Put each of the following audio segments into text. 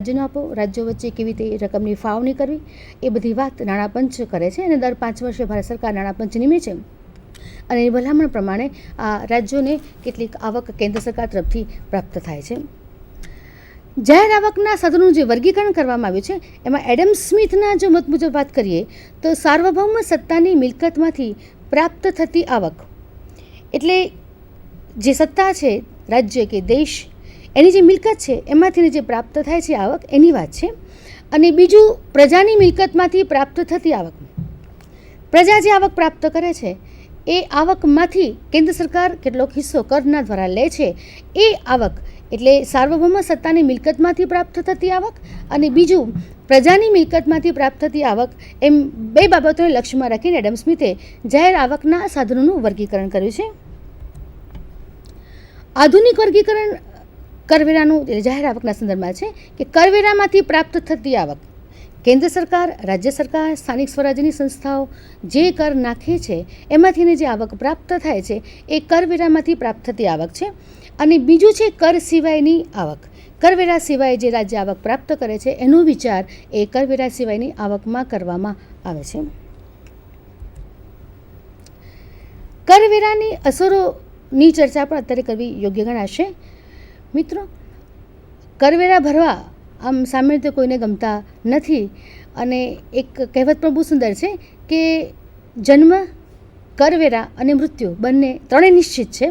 રાજ્યનો આપો, રાજ્યો વચ્ચે કેવી રીતે રકમની ફાળવણી કરવી, એ બધી વાત નાણાપંચ કરે છે અને દર 5 વર્ષે ભારત સરકાર નાણાપંચ નિમે છે અને એ ભલામણ પ્રમાણે આ રાજ્યોને કેટલીક આવક કેન્દ્ર સરકાર તરફથી પ્રાપ્ત થાય છે. જાહેર આવકના સાધનોનું જે વર્ગીકરણ કરવામાં આવ્યું છે એમાં એડમ સ્મિથના જો મત મુજબ વાત કરીએ તો સાર્વભૌમ સત્તાની મિલકતમાંથી પ્રાપ્ત થતી આવક એટલે જે સત્તા છે, રાજ્ય કે દેશ, એની જે મિલકત છે એમાંથી જે પ્રાપ્ત થાય છે આવક, એની વાત છે. અને બીજું પ્રજાની મિલકતમાંથી પ્રાપ્ત થતી આવક. પ્રજા જે આવક પ્રાપ્ત કરે છે એ આવકમાંથી કેન્દ્ર સરકાર કેટલોક હિસ્સો કરના દ્વારા લે છે. એ આવક એટલે સાર્વભૌમ સત્તાની મિલકતમાંથી પ્રાપ્ત થતી આવક અને બીજું પ્રજાની મિલકતમાંથી પ્રાપ્ત થતી આવક, એમ બે બાબતોને લક્ષ્યમાં રાખીને એડમ સ્મિથે જાહેર આવકના સાધનોનું વર્ગીકરણ કર્યું છે. આધુનિક વર્ગીકરણ કરવેરાનું જાહેર આવકના સંદર્ભમાં છે કે કરવેરામાંથી પ્રાપ્ત થતી આવક કેન્દ્ર સરકાર, રાજ્ય સરકાર, સ્થાનિક સ્વરાજ્યની સંસ્થાઓ જે કર નાખે છે એમાંથીને જે આવક પ્રાપ્ત થાય છે એ કરવેરામાંથી પ્રાપ્ત થતી આવક છે. અને બીજું છે કર સિવાયની આવક. કરવેરા સિવાય જે રાજ્ય આવક પ્રાપ્ત કરે છે એનો વિચાર એ કરવેરા સિવાયની આવકમાં કરવામાં આવે છે. કરવેરાની અસરોની ચર્ચા પણ અત્યારે કરવી યોગ્ય ગણાશે. મિત્રો, કરવેરા ભરવા આમ સામાન્ય રીતે કોઈને ગમતા નથી અને એક કહેવત પણ બહુ સુંદર છે કે જન્મ, કરવેરા અને મૃત્યુ ત્રણેય નિશ્ચિત છે.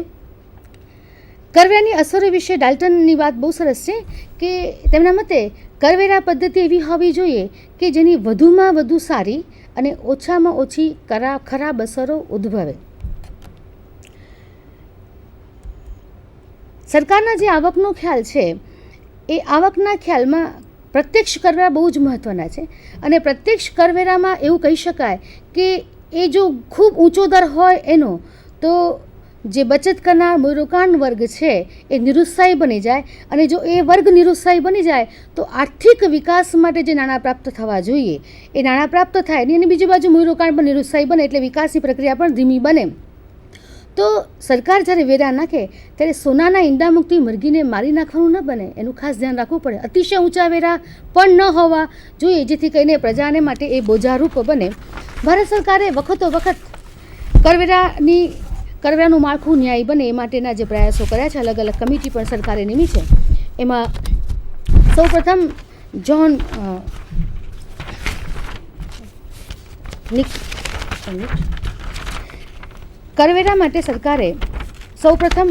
કરવેરાની અસરો વિશે ડાલ્ટનની વાત બહુ સરસ છે કે તેમના મતે કરવેરા પદ્ધતિ એવી હોવી જોઈએ કે જેની વધુમાં વધુ સારી અને ઓછામાં ઓછી ખરાબ અસરો ઉદ્ભવે. સરકારના જે આવકનો ખ્યાલ છે એ આવકના ખ્યાલમાં પ્રત્યક્ષ કરવેરા બહુ જ મહત્ત્વના છે અને પ્રત્યક્ષ કરવેરામાં એવું કહી શકાય કે એ જો ખૂબ ઊંચો દર હોય એનો, તો જે બચત કરનાર મૂડીરોકાણ વર્ગ છે એ નિરુત્સાહી બની જાય અને જો એ વર્ગ નિરુત્સાહી બની જાય તો આર્થિક વિકાસ માટે જે નાણાં પ્રાપ્ત થવા જોઈએ એ નાણાં પ્રાપ્ત થાય નહીં અને બીજી બાજુ મૂડીરોકાણ પણ નિરુત્સાહી બને એટલે વિકાસની પ્રક્રિયા પણ ધીમી બને. તો સરકાર જ્યારે વેરા નાખે ત્યારે સોનાના ઈંડા મૂકતી મરઘીને મારી નાખવાનું ન બને, એનું ખાસ ધ્યાન રાખવું પડે. અતિશય ઊંચા વેરા પણ ન હોવા જોઈએ જેથી કરીને પ્રજાને માટે એ બોજારૂપ બને. ભારત સરકારે વખતો વખત કરવેરાનું માળખું ન્યાયી બને એ માટેના જે પ્રયાસો કર્યા છે, અલગ અલગ કમિટી પણ સરકારે નિમી છે. એમાં સૌપ્રથમ કરવેરા માટે સરકારે સૌપ્રથમ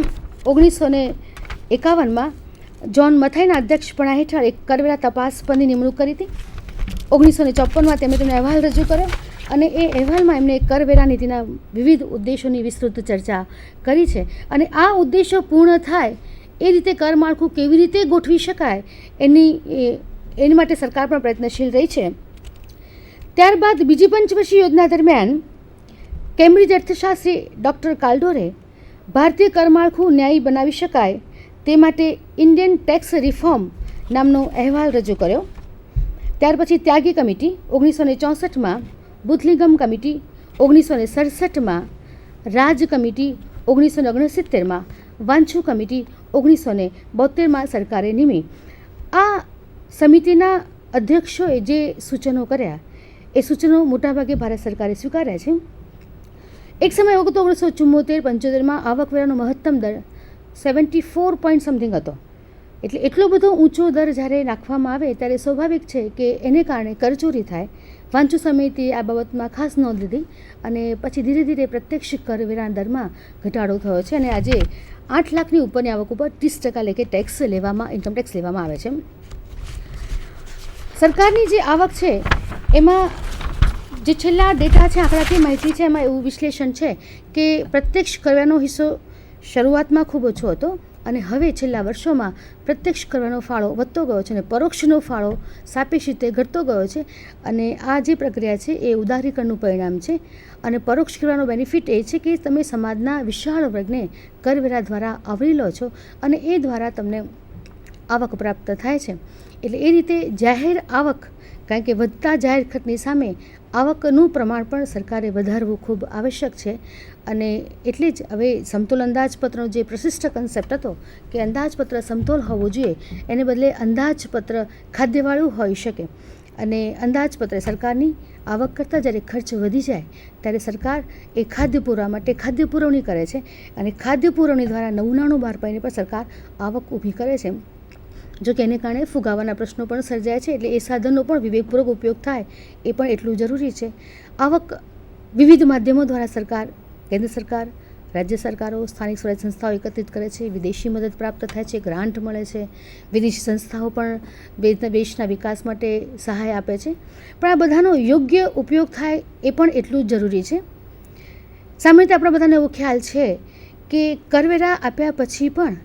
1951માં જ્હોન મથાઈના અધ્યક્ષપણા હેઠળ એક કરવેરા તપાસ પંચની નિમણૂક કરી હતી. 1954માં તેમણે અહેવાલ રજૂ કર્યો અને એ અહેવાલમાં એમણે કરવેરા નીતિના વિવિધ ઉદ્દેશોની વિસ્તૃત ચર્ચા કરી છે અને આ ઉદ્દેશો પૂર્ણ થાય એ રીતે કર માળખું કેવી રીતે ગોઠવી શકાય એની માટે સરકાર પણ પ્રયત્નશીલ રહી છે. ત્યારબાદ બીજી પંચવર્ષીય યોજના દરમિયાન કેમ્બ્રિજ અર્થશાસ્ત્રી ડૉક્ટર કાલ્ડોરે ભારતીય કરમાળખું ન્યાયી બનાવી શકાય તે માટે ઇન્ડિયન ટેક્સ રિફોર્મ નામનો અહેવાલ રજૂ કર્યો. ત્યાર પછી ત્યાગી કમિટી 1964માં, બુથલિંગમ કમિટી 1967માં, રાજ કમિટી 1969માં, વાંછુ કમિટી 1972માં સરકારે નિમી. આ સમિતિના અધ્યક્ષોએ જે સૂચનો કર્યા એ સૂચનો મોટાભાગે ભારત સરકારે સ્વીકાર્યા છે. એક સમય 1974-75માં આવકવેરાનો મહત્તમ દર 74 પોઈન્ટ સમથિંગ હતો. એટલે એટલો બધો ઊંચો દર જ્યારે નાખવામાં આવે ત્યારે સ્વાભાવિક છે કે એને કારણે કરચોરી થાય. વાંચુ સમિતિએ આ બાબતમાં ખાસ નોંધ લીધી અને પછી ધીરે ધીરે પ્રત્યક્ષ કરવેરા દરમાં ઘટાડો થયો છે અને આજે 8 લાખની ઉપરની આવક ઉપર 30% લેખે ઇન્કમટેક્સ લેવામાં આવે છે. સરકારની જે આવક છે એમાં જે છેલ્લા ડેટા છે, આંકડાકીય માહિતી છે, એમાં એવું વિશ્લેષણ છે કે પ્રત્યક્ષ કરવેરાનો હિસ્સો શરૂઆતમાં ખૂબ ઓછો હતો અને હવે છેલ્લા વર્ષોમાં પ્રત્યક્ષ કરવાનો ફાળો વધતો ગયો છે અને પરોક્ષનો ફાળો સાપેક્ષ રીતે ઘટતો ગયો છે. અને આ જે પ્રક્રિયા છે એ ઉદારીકરણનું પરિણામ છે અને પરોક્ષ કરવાનો બેનિફિટ એ છે કે તમે સમાજના વિશાળ વર્ગને કરવેરા દ્વારા આવરી લો છો અને એ દ્વારા તમને આવક પ્રાપ્ત થાય છે. એટલે એ રીતે જાહેર આવક, કારણ કે વધતા જાહેર ખર્ચની સામે આવકનું પ્રમાણ પણ સરકારે વધારવું ખૂબ આવશ્યક છે. અને એટલે જ હવે સમતોલ અંદાજપત્રનો જે પ્રશિષ્ટ કન્સેપ્ટ હતો કે અંદાજપત્ર સમતોલ હોવું જોઈએ, એને બદલે અંદાજપત્ર ખાદ્યવાળું હોઈ શકે. અને અંદાજપત્ર સરકારની આવક કરતાં જ્યારે ખર્ચ વધી જાય ત્યારે સરકાર એ ખાદ્ય પુરવા માટે ખાદ્ય પુરવણી કરે છે, અને ખાદ્ય પુરવણી દ્વારા નવું નાણું બહાર પાડીને પણ સરકાર આવક ઊભી કરે છે. જો કે એને કારણે ફુગાવાના પ્રશ્નો પણ સર્જાય છે, એટલે એ સાધનનો પણ વિવેકપૂર્વક ઉપયોગ થાય એ પણ એટલું જરૂરી છે. આવક વિવિધ માધ્યમો દ્વારા સરકાર, કેન્દ્ર સરકાર, રાજ્ય સરકારો, સ્થાનિક સ્વરાજ સંસ્થાઓ એકત્રિત કરે છે. વિદેશી મદદ પ્રાપ્ત થાય છે, ગ્રાન્ટ મળે છે. વિદેશી સંસ્થાઓ પણ દેશના વિકાસ માટે સહાય આપે છે. પણ આ બધાનો યોગ્ય ઉપયોગ થાય એ પણ એટલું જ જરૂરી છે. સામાન્ય રીતે આપણા બધાને એવો ખ્યાલ છે કે કરવેરા આપ્યા પછી પણ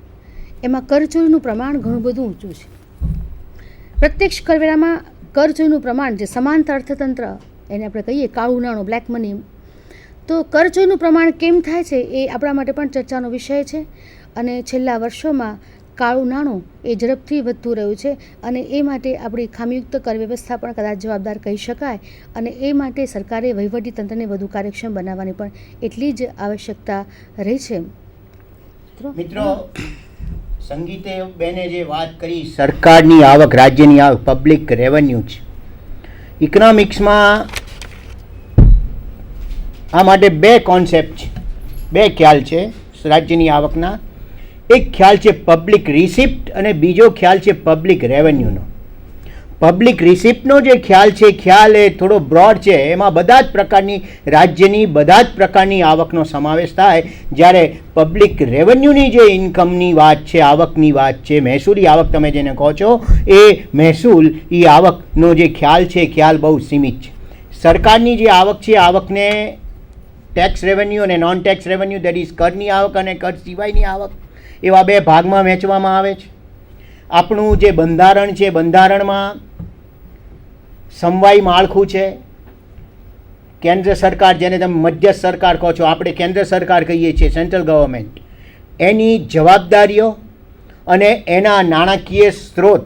એમાં કરચોરીનું પ્રમાણ ઘણું બધું ઊંચું છે. પ્રત્યક્ષ કરવેરામાં કરચોરીનું પ્રમાણ, જે સમાંતર અર્થતંત્ર એને આપણે કહીએ, કાળું નાણું, બ્લેક મની, તો કરચોરીનું પ્રમાણ કેમ થાય છે એ આપણા માટે પણ ચર્ચાનો વિષય છે. અને છેલ્લા વર્ષોમાં કાળું નાણું એ ઝડપથી વધતું રહ્યું છે, અને એ માટે આપણી ખામીયુક્ત કર વ્યવસ્થા પણ કદાચ જવાબદાર કહી શકાય. અને એ માટે સરકારે વહીવટી તંત્રને વધુ કાર્યક્ષમ બનાવવાની પણ એટલી જ આવશ્યકતા રહી છે. મિત્રો, સંગીતે બેને જે વાત કરી, સરકારની આવક, રાજ્યની આવક, પબ્લિક રેવન્યુ છે. ઇકોનોમિક્સમાં આ માટે બે કોન્સેપ્ટ છે, બે ખ્યાલ છે રાજ્યની આવકના. એક ખ્યાલ છે પબ્લિક રિસિપ્ટ અને બીજો ખ્યાલ છે પબ્લિક રેવન્યુનો. પબ્લિક રિસિપ્ટનો જે ખ્યાલ છે, ખ્યાલ એ થોડો બ્રોડ છે. એમાં બધા જ પ્રકારની રાજ્યની બધા જ પ્રકારની આવકનો સમાવેશ થાય. જ્યારે પબ્લિક રેવન્યુની જે ઇન્કમની વાત છે, આવકની વાત છે, મહેસૂલી આવક તમે જેને કહો છો, એ મહેસૂલ, એ આવકનો જે ખ્યાલ છે, ખ્યાલ બહુ સીમિત છે. સરકારની જે આવક છે, આવકને ટેક્સ રેવન્યુ અને non tax revenue, that is કરની આવક અને કર સિવાયની આવક, એવા બે ભાગમાં વહેંચવામાં આવે છે. આપણું જે બંધારણ છે, બંધારણમાં સમવાય માળખું છે. કેન્દ્ર સરકાર, જેને તમે મધ્યસ્થ સરકાર કહો છો, આપણે કેન્દ્ર સરકાર કહીએ છીએ, સેન્ટ્રલ ગવર્મેન્ટ, એની જવાબદારીઓ અને એના નાણાકીય સ્ત્રોત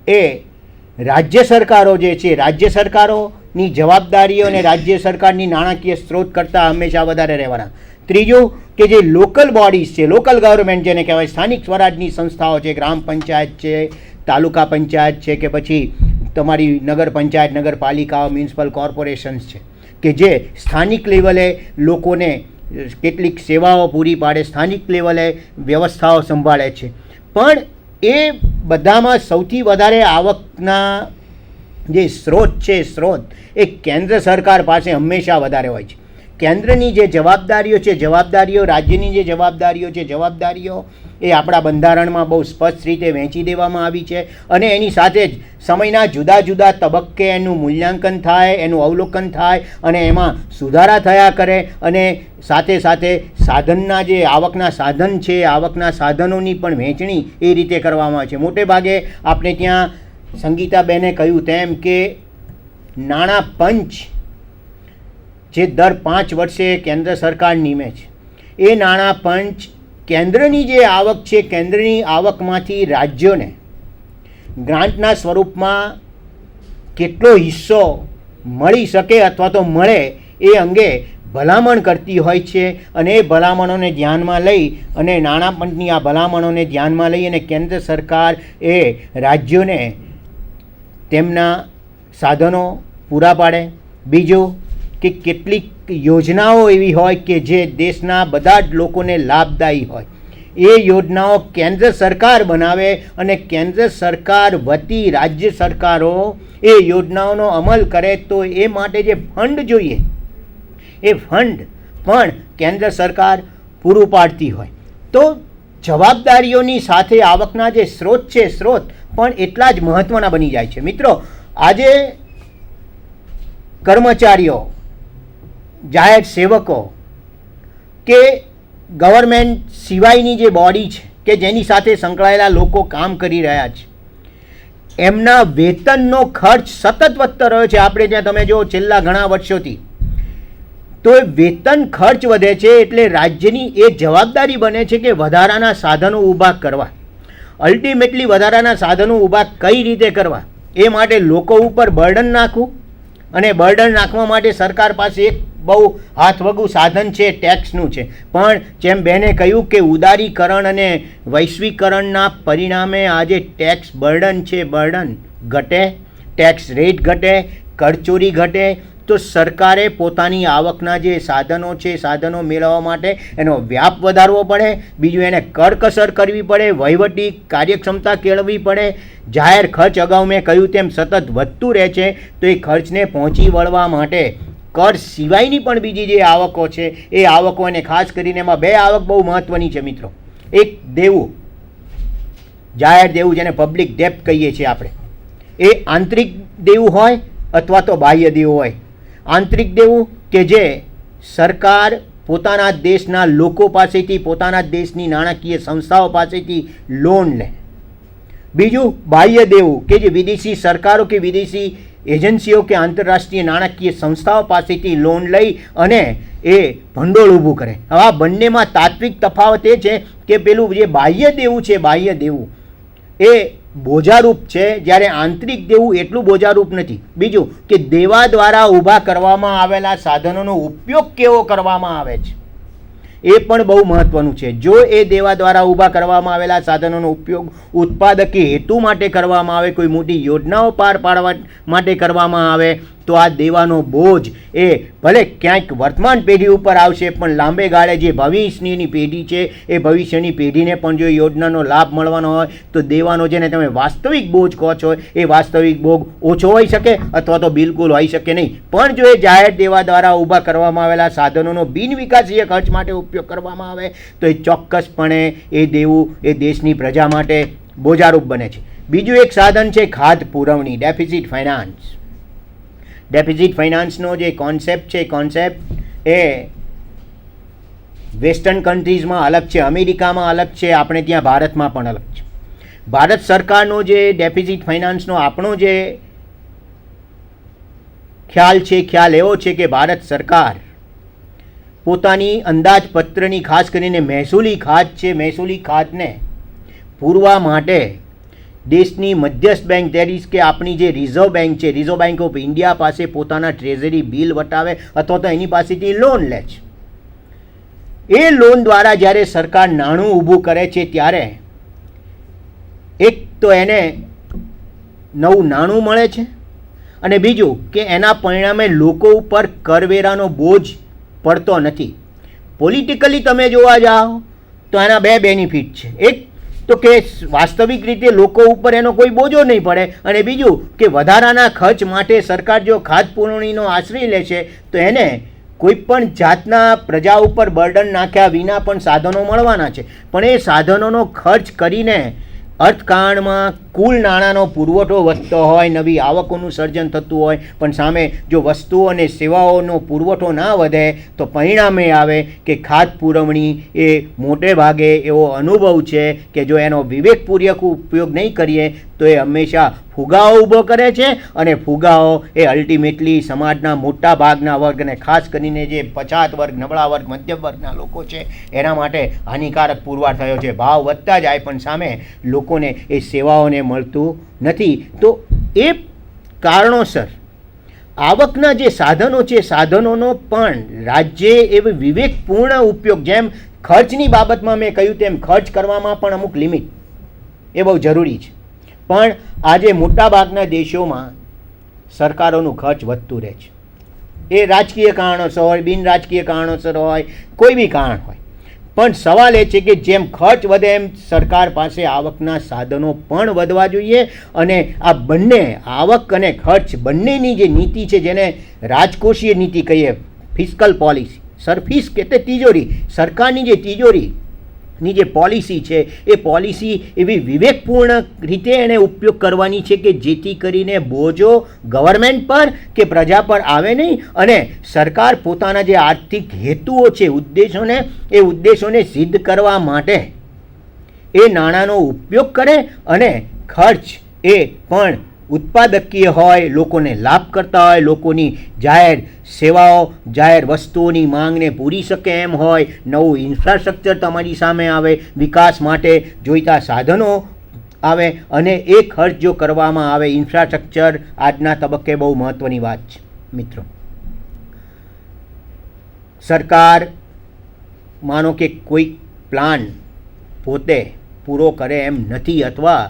એ રાજ્ય સરકારો જે છે, રાજ્ય સરકારોની જવાબદારીઓ અને રાજ્ય સરકારની નાણાકીય સ્ત્રોત કરતાં હંમેશા વધારે રહેવાના. ત્રીજું, કે જે લોકલ બોડીઝ છે, લોકલ ગવર્મેન્ટ જેને કહેવાય, સ્થાનિક સ્વરાજની સંસ્થાઓ છે, ગ્રામ પંચાયત છે, તાલુકા પંચાયત છે, કે પછી તમારી નગર પંચાયત, નગરપાલિકાઓ, મ્યુનિસિપલ કોર્પોરેશન્સ છે, કે જે સ્થાનિક લેવલે લોકોને કેટલીક સેવાઓ પૂરી પાડે, સ્થાનિક લેવલે વ્યવસ્થાઓ સંભાળે છે. પણ એ બધામાં સૌથી વધારે આવકના જે સ્ત્રોત છે, સ્ત્રોત એ કેન્દ્ર સરકાર પાસે હંમેશા વધારે હોય છે. કેન્દ્રની જે જવાબદારીઓ છે, જવાબદારીઓ, રાજ્યની જે જવાબદારીઓ છે, જવાબદારીઓ એ આપણા બંધારણમાં બહુ સ્પષ્ટ રીતે વહેંચી દેવામાં આવી છે. અને એની સાથે જ સમયના જુદા જુદા તબક્કે એનું મૂલ્યાંકન થાય, એનું અવલોકન થાય અને એમાં સુધારા થયા કરે. અને સાથે સાથે સાધનના જે આવકના સાધન છે, આવકના સાધનોની પણ વહેંચણી એ રીતે કરવામાં આવે છે. મોટે ભાગે આપણે ત્યાં સંગીતાબેને કહ્યું તેમ કે નાણાં પંચ જે દર 5 વર્ષે કેન્દ્ર સરકાર નિમે છે, એ નાણાં પંચ કેન્દ્રની જે આવક છે, કેન્દ્રની આવકમાંથી રાજ્યોને ગ્રાન્ટના સ્વરૂપમાં કેટલો હિસ્સો મળી શકે અથવા તો મળે એ અંગે ભલામણ કરતી હોય છે. અને એ ભલામણોને ધ્યાનમાં લઈ અને નાણાં પંચની આ ભલામણોને ધ્યાનમાં લઈ અને કેન્દ્ર સરકાર એ રાજ્યોને તેમના સાધનો પૂરા પાડે. બીજું કે કેટલીક યોજનાઓ એવી હોય કે જે દેશના બધા જ લોકોને લાભદાયી હોય, એ યોજનાઓ કેન્દ્ર સરકાર બનાવે અને કેન્દ્ર સરકાર વતી રાજ્ય સરકારો એ યોજનાઓનો અમલ કરે. તો એ માટે જે ફંડ જોઈએ, એ ફંડ પણ કેન્દ્ર સરકાર પૂરું પાડતી હોય. તો જવાબદારીઓની સાથે આવકના જે સ્ત્રોત છે, સ્ત્રોત પણ એટલા જ મહત્ત્વના બની જાય છે. મિત્રો, આજે કર્મચારીઓ, જાહેર સેવકો કે ગવર્મેન્ટ સિવાયની જે બોડી છે કે જેની સાથે સંકળાયેલા લોકો કામ કરી રહ્યા છે, એમના વેતનનો ખર્ચ સતત વધતો રહ્યો છે. આપણે ત્યાં તમે જો છેલ્લા ઘણા વર્ષોથી, તો એ વેતન ખર્ચ વધે છે. એટલે રાજ્યની એ જવાબદારી બને છે કે વધારાના સાધનો ઊભા કરવા. અલ્ટિમેટલી વધારાના સાધનો ઊભા કઈ રીતે કરવા, એ માટે લોકો ઉપર બર્ડન નાખવું, અને બર્ડન નાખવા માટે સરકાર પાસે એક બહુ હાથવગું સાધન છે, ટેક્સનું છે. પણ જેમ બેને કહ્યું કે ઉદારીકરણ અને વૈશ્વિકરણના પરિણામે આજે ટેક્સ બર્ડન છે, બર્ડન ઘટે, ટેક્સ રેટ ઘટે, કરચોરી ઘટે, તો સરકારે પોતાની આવકના જે સાધનો છે, સાધનો મેળવવા માટે એનો વ્યાપ વધારવો પડે. બીજું, એને કરકસર કરવી પડે, વહીવટી કાર્યક્ષમતા કેળવવી પડે. જાહેર ખર્ચ અગાઉ મેં કહ્યું તેમ સતત વધતું રહે છે, તો એ ખર્ચને પહોંચી વળવા માટે કર સિવાયની પણ બીજી જે આવકો છે એ આવકો, અને ખાસ કરીને એમાં બે આવક બહુ મહત્ત્વની છે મિત્રો. એક દેવું, જાહેર દેવું જેને પબ્લિક ડેપ્ટ કહીએ છીએ આપણે, એ આંતરિક દેવું હોય અથવા તો બાહ્ય દેવું હોય. આંતરિક દેવું કે જે સરકાર પોતાના દેશના લોકો પાસેથી, પોતાના દેશની નાણાકીય સંસ્થાઓ પાસેથી લોન લે. બીજું બાહ્ય દેવું કે જે વિદેશી સરકારો કે વિદેશી એજન્સીઓ કે આંતરરાષ્ટ્રીય નાણાકીય સંસ્થાઓ પાસેથી લોન લઈ અને એ ભંડોળ ઊભું કરે. હવે આ બંનેમાં તાત્વિક તફાવત એ છે કે પેલું જે બાહ્ય દેવું છે, બાહ્ય દેવું એ બોજારૂપ છે, જ્યારે આંતરિક દેવું એટલું બોજારૂપ નથી. બીજું કે દેવા દ્વારા ઊભા કરવામાં આવેલા સાધનોનો ઉપયોગ કેવો કરવામાં આવે છે એ પણ બહુ મહત્ત્વનું છે. જો એ દેવા દ્વારા ઊભા કરવામાં આવેલા સાધનોનો ઉપયોગ ઉત્પાદકી હેતુ માટે કરવામાં આવે, કોઈ મોટી યોજનાઓ પાર પાડવા માટે કરવામાં આવે, તો આ દેવાનો બોજ એ ભલે ક્યાંક વર્તમાન પેઢી ઉપર આવશે, પણ લાંબે ગાળે જે ભવિષ્યની પેઢી છે એ ભવિષ્યની પેઢીને પણ જો યોજનાનો લાભ મળવાનો હોય તો દેવાનો, જેને તમે વાસ્તવિક બોજ કહો છો, એ વાસ્તવિક બોજ ઓછો હોઈ શકે અથવા તો બિલકુલ હોઈ શકે નહીં. પણ જો એ જાહેર દેવા દ્વારા ઊભા કરવામાં આવેલા સાધનોનો બિનવિકાસીય ખર્ચ માટે ઉપયોગ કરવામાં આવે તો એ ચોક્કસપણે એ દેવું એ દેશની પ્રજા માટે બોજારૂપ બને છે. બીજું એક સાધન છે ખાધ પુરવણી, ડેફિસિટ ફાઇનાન્સ. ડેફિસિટ ફાઇનાન્સનો જે કોન્સેપ્ટ છે, કોન્સેપ્ટ એ વેસ્ટર્ન કન્ટ્રીઝમાં અલગ છે, અમેરિકામાં અલગ છે, આપણે ત્યાં ભારતમાં પણ અલગ છે. ભારત સરકારનો જે ડેફિસિટ ફાઇનાન્સનો આપણો જે ખ્યાલ છે, ખ્યાલ એવો છે કે ભારત સરકાર પોતાની અંદાજપત્રની, ખાસ કરીને મહેસૂલી ખાધ છે, મહેસૂલી ખાધને પૂરવા માટે દેશની મધ્યસ્થ બેંક, દેટ ઇઝ કે આપણી જે રિઝર્વ બેંક છે, રિઝર્વ બેંક ઓફ ઇન્ડિયા પાસે પોતાના ટ્રેઝરી બિલ વટાવે અથવા તો એની પાસેથી લોન લે છે. એ લોન દ્વારા જ્યારે સરકાર નાણું ઊભું કરે છે ત્યારે એક તો એને નવું નાણું મળે છે, અને બીજું કે એના પરિણામે લોકો ઉપર કરવેરાનો બોજ પડતો નથી. પોલિટિકલી તમે જોવા જાઓ તો એના બે બેનિફિટ છે. એક તો કે વાસ્તવિક રીતે લોકો ઉપર એનો કોઈ બોજો નહીં પડે, અને બીજું કે વધારાના ખર્ચ માટે સરકાર જો ખાધ પુરવણીનો આશ્રય લે છે તો એને કોઈ પણ જાતના પ્રજા ઉપર બર્ડન નાખ્યા વિના પણ સાધનો મળવાના છે. પણ એ સાધનોનો ખર્ચ કરીને અર્થકારણમાં કુલ નાણાંનો પુરવઠો વધતો હોય, નવી આવકોનું સર્જન થતું હોય, પણ સામે જો વસ્તુઓ અને સેવાઓનો પુરવઠો ના વધે તો પરિણામે આવે કે ખાધ પુરવણી એ મોટે ભાગે એવો અનુભવ છે કે જો એનો વિવેકપૂર્વક ઉપયોગ નહીં કરીએ તો એ હંમેશા ફુગાઓ ઊભો કરે છે, અને ફુગાઓ એ અલ્ટિમેટલી સમાજના મોટા ભાગના વર્ગ, અને ખાસ કરીને જે પછાત વર્ગ, નબળા વર્ગ, મધ્યમ વર્ગના લોકો છે એના માટે હાનિકારક પુરવાર થયો છે. ભાવ વધતા જાય પણ સામે લોકોને એ સેવાઓને મળતું નથી. તો એ કારણોસર આવકના જે સાધનો છે, સાધનોનો પણ રાજ્યે એવી વિવેકપૂર્ણ ઉપયોગ, જેમ ખર્ચની બાબતમાં મેં કહ્યું તેમ ખર્ચ કરવામાં પણ અમુક લિમિટ એ બહુ જરૂરી છે. પણ આજે મોટાભાગના દેશોમાં સરકારોનું ખર્ચ વધતું રહે છે. એ રાજકીય કારણોસર હોય, બિન રાજકીય કારણોસર હોય, કોઈ બી કારણ હોય, પણ સવાલ એ છે કે જેમ ખર્ચ વધે એમ સરકાર પાસે આવકના સાધનો પણ વધવા જોઈએ. અને આ બંને આવક અને ખર્ચ બંનેની જે નીતિ છે, જેને રાજકોષીય નીતિ કહીએ, ફિસ્કલ પોલિસી, સરફીસ કે તે તિજોરી, સરકારની જે તિજોરીની જે પોલિસી છે એ પોલિસી એવી વિવેકપૂર્ણ રીતે એને ઉપયોગ કરવાની છે કે જેથી કરીને બોજો ગવર્મેન્ટ પર કે પ્રજા પર આવે નહીં, અને સરકાર પોતાના જે આર્થિક હેતુઓ છે, ઉદ્દેશોને, એ ઉદ્દેશોને સિદ્ધ કરવા માટે એ નાણાંનો ઉપયોગ કરે, અને ખર્ચ એ પણ ઉત્પાદકીય હોય, લોકોને લાભ કરતા હોય, લોકોની જાહેર સેવાઓ, જાહેર વસ્તુઓની માંગને પૂરી શકે એમ હોય, નવું ઇન્ફ્રાસ્ટ્રક્ચર તમારી સામે આવે, વિકાસ માટે જોઈતા સાધનો આવે, અને એ ખર્ચ જો કરવામાં આવે, ઇન્ફ્રાસ્ટ્રક્ચર આજના તબક્કે બહુ મહત્ત્વની વાત છે. મિત્રો, સરકાર માનો કે કોઈ પ્લાન પોતે પૂરો કરે એમ નથી, અથવા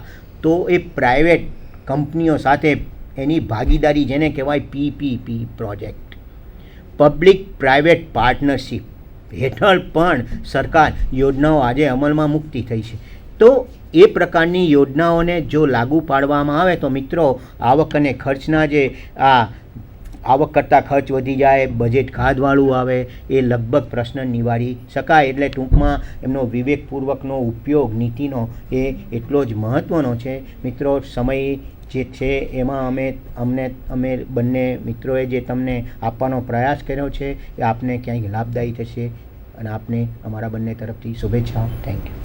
તો એ પ્રાઇવેટ કંપનીઓ સાથે એની ભાગીદારી, જેને કહેવાય PPP project, public private partnership હેઠળ પણ સરકાર યોજનાઓ આજે અમલમાં મૂકતી થઈ છે. તો એ પ્રકારની યોજનાઓને જો લાગુ પાડવામાં આવે તો મિત્રો, આવક અને ખર્ચના જે આવક કરતાં ખર્ચ વધી જાય, બજેટ ખાધવાળું આવે, એ લગભગ પ્રશ્ન નિવારી શકાય. એટલે ટૂંકમાં એમનો વિવેકપૂર્વકનો ઉપયોગ નીતિનો એ એટલો જ મહત્ત્વનો છે. મિત્રો, સમય જે છે એમાં અમે બંને મિત્રોએ જે તમને આપવાનો પ્રયાસ કર્યો છે એ આપને ક્યાંય લાભદાયી થશે, અને આપને અમારા બંને તરફથી શુભેચ્છાઓ. Thank you.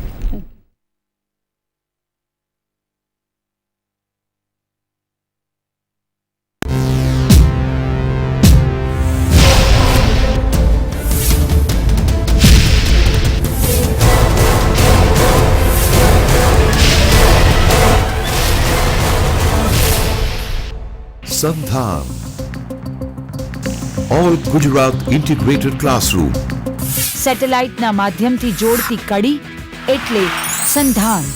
Sandhan. All Gujarat Integrated Classroom. સેટેલાઇટના માધ્યમથી જોડતી કડી એટલે સંધાન.